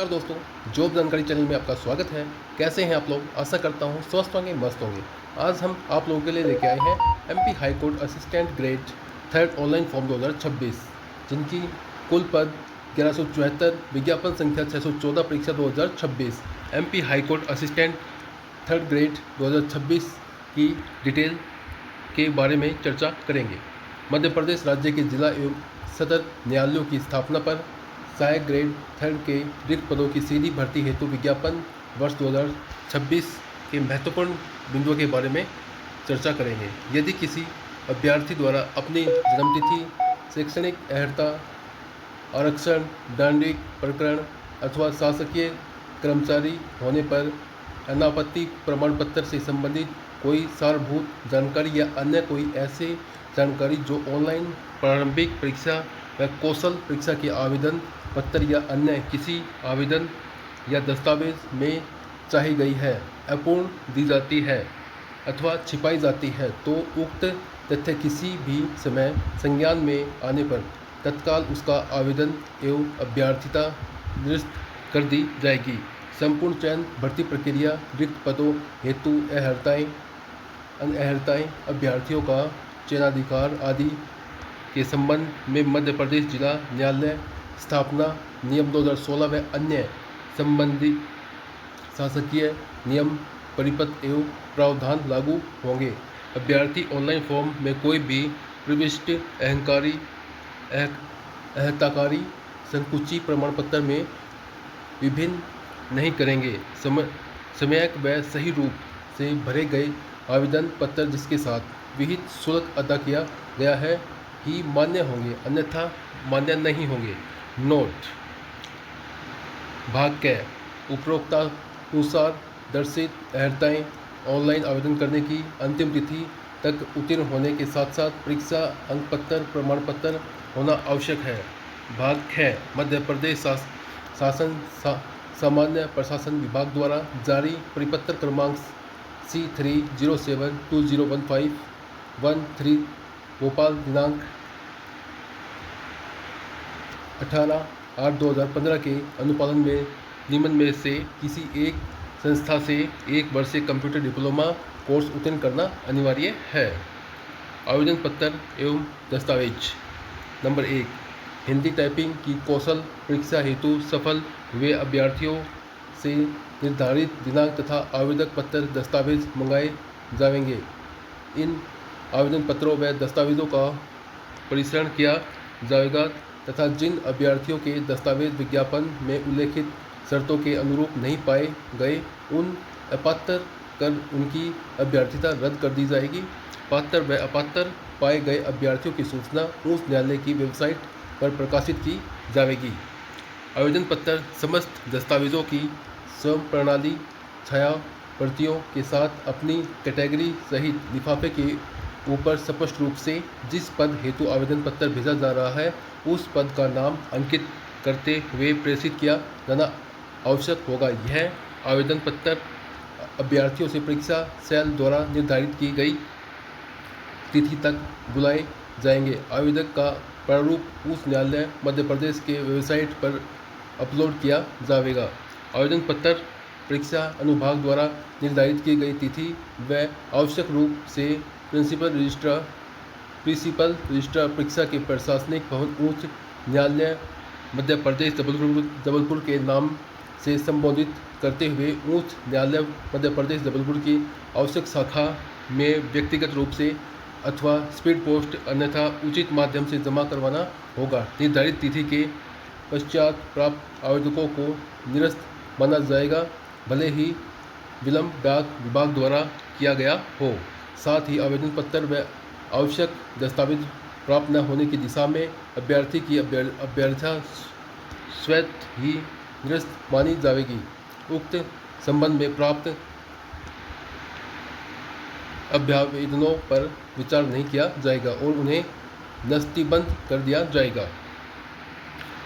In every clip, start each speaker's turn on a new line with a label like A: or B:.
A: नमस्कार दोस्तों, जॉब जानकारी चैनल में आपका स्वागत है। कैसे हैं आप लोग? आशा करता हूं स्वस्थ होंगे, मस्त होंगे। आज हम आप लोगों के लिए लेके आए हैं MP high court assistant grade third online form 2026, जिनकी कुल पद 1174, विज्ञापन संख्या 614, परीक्षा 2026। MP high court assistant third grade 2026 की डिटेल के बारे में चर्चा करेंगे। मध्य प्रदेश राज्य के जिला एवं सदर न्यायालयों की स्थापना पर सहायक ग्रेड थर्ड के रिक्त पदों की सीधी भर्ती हेतु विज्ञापन वर्ष 2026 के महत्वपूर्ण बिंदुओं के बारे में चर्चा करेंगे। यदि किसी अभ्यर्थी द्वारा अपनी जन्मतिथि, शैक्षणिक अर्हता, आरक्षण, दंडिक प्रकरण अथवा शासकीय कर्मचारी होने पर अनापत्ति प्रमाण पत्र से संबंधित कोई सारभूत जानकारी या अन्य कोई ऐसी जानकारी जो ऑनलाइन प्रारंभिक परीक्षा व कौशल परीक्षा के आवेदन पत्र या अन्य किसी आवेदन या दस्तावेज में चाही गई है, अपूर्ण दी जाती है अथवा छिपाई जाती है, तो उक्त तथ्य किसी भी समय संज्ञान में आने पर तत्काल उसका आवेदन एवं अभ्यर्थिता निरस्त कर दी जाएगी। संपूर्ण चयन भर्ती प्रक्रिया, रिक्त पदों हेतु अर्हताएँ, अनअर्हताएँ, अभ्यर्थियों का चयनाधिकार आदि के संबंध में मध्य प्रदेश जिला न्यायालय स्थापना नियम 2016 व अन्य संबंधित शासकीय नियम, परिपत्र एवं प्रावधान लागू होंगे। अभ्यर्थी ऑनलाइन फॉर्म में कोई भी प्रविष्टि अहर्ताकारी संकुची प्रमाण पत्र में विभिन्न नहीं करेंगे। समयक व सही रूप से भरे गए आवेदन पत्र जिसके साथ विहित शुल्क अदा किया गया है ही मान्य होंगे, अन्यथा मान्य नहीं होंगे। नोट: भाग क, उपरोक्तानुसार दर्शित अर्हताएँ ऑनलाइन आवेदन करने की अंतिम तिथि तक उत्तीर्ण होने के साथ साथ परीक्षा अंक पत्र प्रमाण पत्र होना आवश्यक है। भाग ख, मध्य प्रदेश शासन सामान्य प्रशासन विभाग द्वारा जारी परिपत्र क्रमांक C30720151 भोपाल दिनांक 18/8/2015 के अनुपालन में निम्न में से किसी एक संस्था से 1 वर्षीय कंप्यूटर डिप्लोमा कोर्स उत्तीर्ण करना अनिवार्य है। आवेदन पत्र एवं दस्तावेज: नंबर 1, हिंदी टाइपिंग की कौशल परीक्षा हेतु सफल हुए अभ्यर्थियों से निर्धारित दिनांक तथा आवेदक पत्र दस्तावेज मंगाए जाएंगे। इन आवेदन पत्रों व दस्तावेजों का परीक्षण किया जाएगा तथा जिन अभ्यर्थियों के दस्तावेज विज्ञापन में उल्लेखित शर्तों के अनुरूप नहीं पाए गए, उन अपात्र कर उनकी अभ्यर्थिता रद्द कर दी जाएगी। पात्र व अपात्र पाए गए अभ्यर्थियों की सूचना उच्च न्यायालय की वेबसाइट पर प्रकाशित की जाएगी। आवेदन पत्र समस्त दस्तावेजों की स्वयं प्रणाली छाया प्रतियों के साथ अपनी कैटेगरी सहित लिफाफे के ऊपर स्पष्ट रूप से जिस पद हेतु आवेदन पत्र भेजा जा रहा है उस पद का नाम अंकित करते हुए प्रेषित किया जाना आवश्यक होगा। यह आवेदन पत्र अभ्यर्थियों से परीक्षा सेल द्वारा निर्धारित की गई तिथि तक बुलाए जाएंगे। आवेदक का प्रारूप उच्च न्यायालय मध्य प्रदेश के वेबसाइट पर अपलोड किया जाएगा। आवेदन पत्र परीक्षा अनुभाग द्वारा निर्धारित की गई तिथि व आवश्यक रूप से प्रिंसिपल रजिस्ट्रार परीक्षा के प्रशासनिक भवन उच्च न्यायालय मध्य प्रदेश जबलपुर के नाम से संबोधित करते हुए उच्च न्यायालय मध्य प्रदेश जबलपुर की आवश्यक शाखा में व्यक्तिगत रूप से अथवा स्पीड पोस्ट अन्यथा उचित माध्यम से जमा करवाना होगा। निर्धारित तिथि के पश्चात प्राप्त आवेदकों को निरस्त माना जाएगा, भले ही विलंब डाक विभाग द्वारा किया गया हो। साथ ही आवेदन पत्र व आवश्यक दस्तावेज प्राप्त न होने की दिशा में अभ्यर्थी की अभ्यर्थिता स्वतः ही निरस्त मानी जाएगी। उक्त संबंध में प्राप्त अभ्यावेदनों पर विचार नहीं किया जाएगा और उन्हें नस्तीबंद कर दिया जाएगा।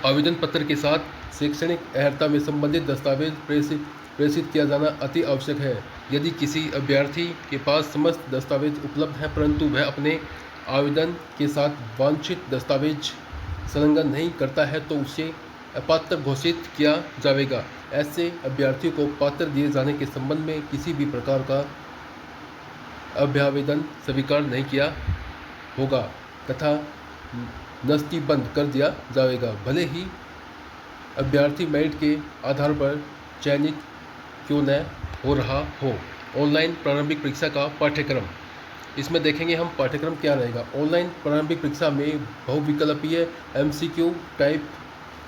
A: आवेदन पत्र के साथ शैक्षणिक अर्हता में संबंधित दस्तावेज प्रेषित किया जाना अति आवश्यक है। यदि किसी अभ्यर्थी के पास समस्त दस्तावेज उपलब्ध हैं परंतु वह अपने आवेदन के साथ वांछित दस्तावेज संलग्न नहीं करता है तो उसे अपात्र घोषित किया जाएगा। ऐसे अभ्यर्थियों को पात्र दिए जाने के संबंध में किसी भी प्रकार का अभ्यावेदन स्वीकार नहीं किया होगा तथा नस्तीबंद कर दिया जाएगा, भले ही अभ्यर्थी मेरिट के आधार पर चयनित क्यों न हो रहा हो। ऑनलाइन प्रारंभिक परीक्षा का पाठ्यक्रम, इसमें देखेंगे हम पाठ्यक्रम क्या रहेगा। ऑनलाइन प्रारंभिक परीक्षा में बहुविकल्पीय MCQ टाइप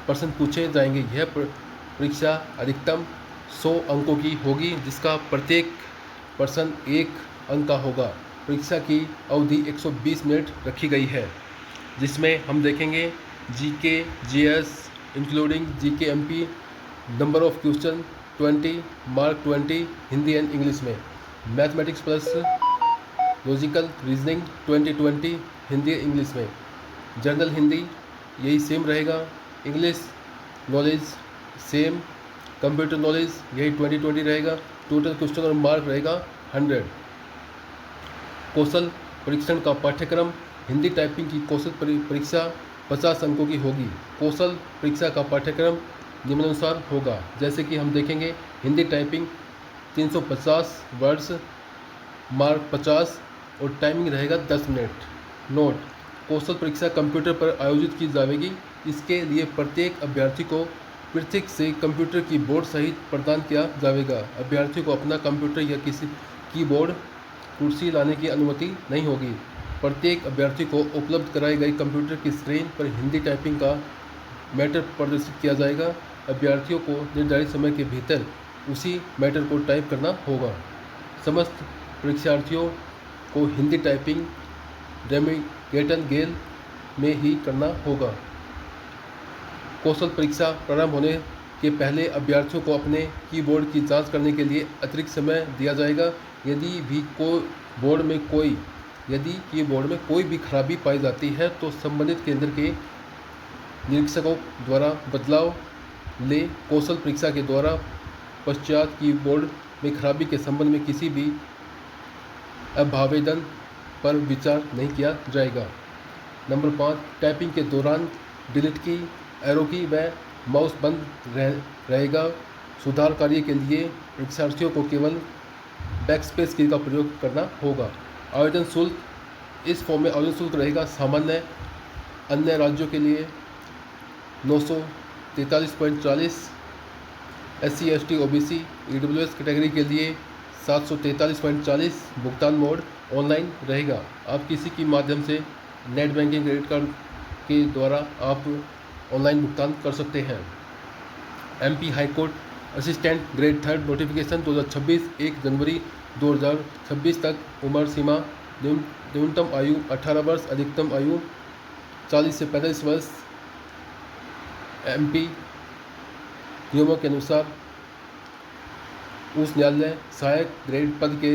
A: प्रश्न पूछे जाएंगे। यह परीक्षा अधिकतम 100 अंकों की होगी, जिसका प्रत्येक प्रश्न 1 अंक का होगा। परीक्षा की अवधि 120 मिनट रखी गई है, जिसमें हम देखेंगे GK GS including GK MP, number of question 20, mark 20 Hindi and English में। Mathematics plus logical reasoning 20 Hindi English में। जनरल हिंदी यही सेम रहेगा। English knowledge same. Computer knowledge यही 20 रहेगा। टोटल क्वेश्चन और मार्क रहेगा 100। कौशल परीक्षण का पाठ्यक्रम, हिंदी टाइपिंग की कौशल परीक्षा 50 अंकों की होगी। कौशल परीक्षा का पाठ्यक्रम निम्नानुसार होगा, जैसे कि हम देखेंगे हिंदी टाइपिंग 350 वर्ड्स, मार्क 50 और टाइमिंग रहेगा 10 मिनट। नोट: कौशल परीक्षा कंप्यूटर पर आयोजित की जाएगी। इसके लिए प्रत्येक अभ्यर्थी को पृथक से कंप्यूटर कीबोर्ड सहित प्रदान किया जाएगा। अभ्यर्थी को अपना कंप्यूटर या किसी कीबोर्ड कुर्सी लाने की अनुमति नहीं होगी। प्रत्येक अभ्यर्थी को उपलब्ध कराई गई कंप्यूटर की स्क्रीन पर हिंदी टाइपिंग का मैटर प्रदर्शित किया जाएगा। अभ्यर्थियों को निर्धारित समय के भीतर उसी मैटर को टाइप करना होगा। समस्त परीक्षार्थियों को हिंदी टाइपिंग रेमिगेटन गेल में ही करना होगा। कौशल परीक्षा प्रारंभ होने के पहले अभ्यर्थियों को अपने कीबोर्ड की जांच करने के लिए अतिरिक्त समय दिया जाएगा। यदि कीबोर्ड में कोई भी खराबी पाई जाती है तो संबंधित केंद्र के निरीक्षकों द्वारा बदलाव ले। कौशल परीक्षा के द्वारा पश्चात कीबोर्ड में खराबी के संबंध में किसी भी अभ्यावेदन पर विचार नहीं किया जाएगा। नंबर 5, टाइपिंग के दौरान डिलीट की, एरो की व माउस बंद रहेगा। सुधार कार्य के लिए परीक्षार्थियों को केवल बैकस्पेस की का प्रयोग करना होगा। आवेदन शुल्क, इस फॉर्म में आवेदन शुल्क रहेगा सामान्य, अन्य राज्यों के लिए 943.40, SC ST OBC EWS category के लिए 743.40। भुगतान मोड ऑनलाइन रहेगा। आप किसी के माध्यम से नेट बैंकिंग, क्रेडिट कार्ड के द्वारा आप ऑनलाइन भुगतान कर सकते हैं। MP high court assistant grade 3 notification 2026, 1 जनवरी 2026 तक। उम्र सीमा न्यूनतम आयु 18 वर्ष, अधिकतम आयु 40 से 45 वर्ष। MP नियमों के अनुसार उच्च न्यायालय सहायक ग्रेड पद के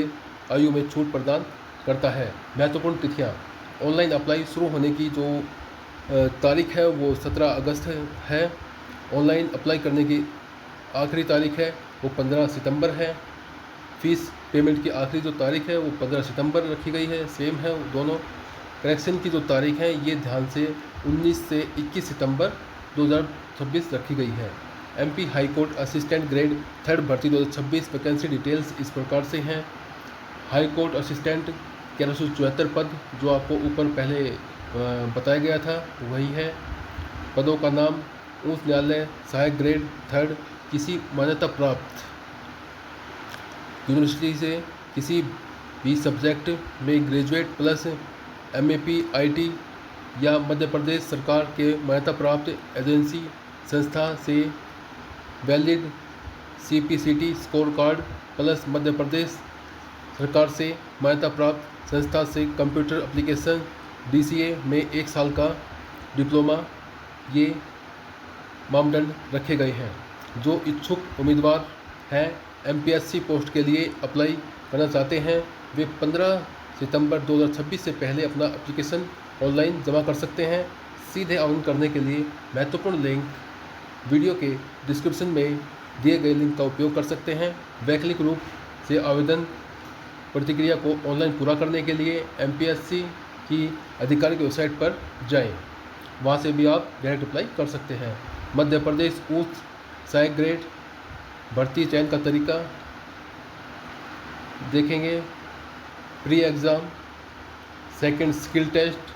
A: आयु में छूट प्रदान करता है। महत्वपूर्ण तिथियां: ऑनलाइन अप्लाई शुरू होने की जो तारीख है वो 17 अगस्त है। ऑनलाइन अप्लाई करने की आखिरी तारीख है वो 15 सितंबर है। फीस पेमेंट की आखिरी जो तारीख है वो 15 सितंबर रखी गई है, सेम है दोनों। करेक्शन की जो तारीख है ये ध्यान से 19 से 21 सितंबर 2026 रखी गई है। MP high court assistant grade 3 भर्ती 2026 वैकेंसी डिटेल्स इस प्रकार से हैं। हाई कोर्ट असिस्टेंट 1174 पद, जो आपको ऊपर पहले बताया गया था वही है। पदों का नाम: उच्च न्यायालय सहायक ग्रेड 3, किसी मान्यता प्राप्त यूनिवर्सिटी से किसी भी सब्जेक्ट में ग्रेजुएट प्लस MAP IT या मध्य प्रदेश सरकार के मान्यता प्राप्त एजेंसी संस्था से valid CPCT score card plus Madhya Pradesh सरकार से मान्यता प्राप्त संस्था से कंप्यूटर एप्लीकेशन DCA में 1 साल का डिप्लोमा, ये मापदंड रखे गए हैं। जो इच्छुक उम्मीदवार हैं MPSC पोस्ट के लिए अप्लाई करना चाहते हैं वे 15 सितंबर 2026 से पहले अपना एप्लीकेशन ऑनलाइन जमा कर सकते हैं। सीधे आवेदन करने के लिए महत्वपूर्ण लिंक वीडियो के डिस्क्रिप्शन में दिए गए लिंक का उपयोग कर सकते हैं। वैकल्पिक रूप से आवेदन प्रतिक्रिया को ऑनलाइन पूरा करने के लिए MPSC की आधिकारिक वेबसाइट पर जाएं, वहां से भी आप डायरेक्ट अप्लाई कर सकते हैं। मध्य प्रदेश उच्च सहाय ग्रेड भर्ती चयन का तरीका देखेंगे। Pre exam, second skill test,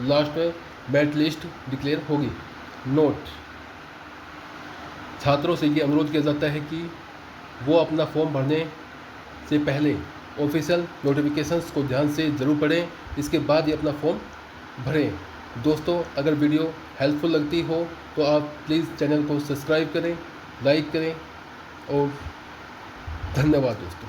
A: last में मेरिट लिस्ट डिक्लेयर होगी। नोट, छात्रों से ये अनुरोध किया जाता है कि वो अपना फॉर्म भरने से पहले ऑफिशियल नोटिफिकेशंस को ध्यान से ज़रूर पढ़ें, इसके बाद ही अपना फॉर्म भरें। दोस्तों, अगर वीडियो हेल्पफुल लगती हो तो आप प्लीज़ चैनल को सब्सक्राइब करें, लाइक करें और धन्यवाद दोस्तों।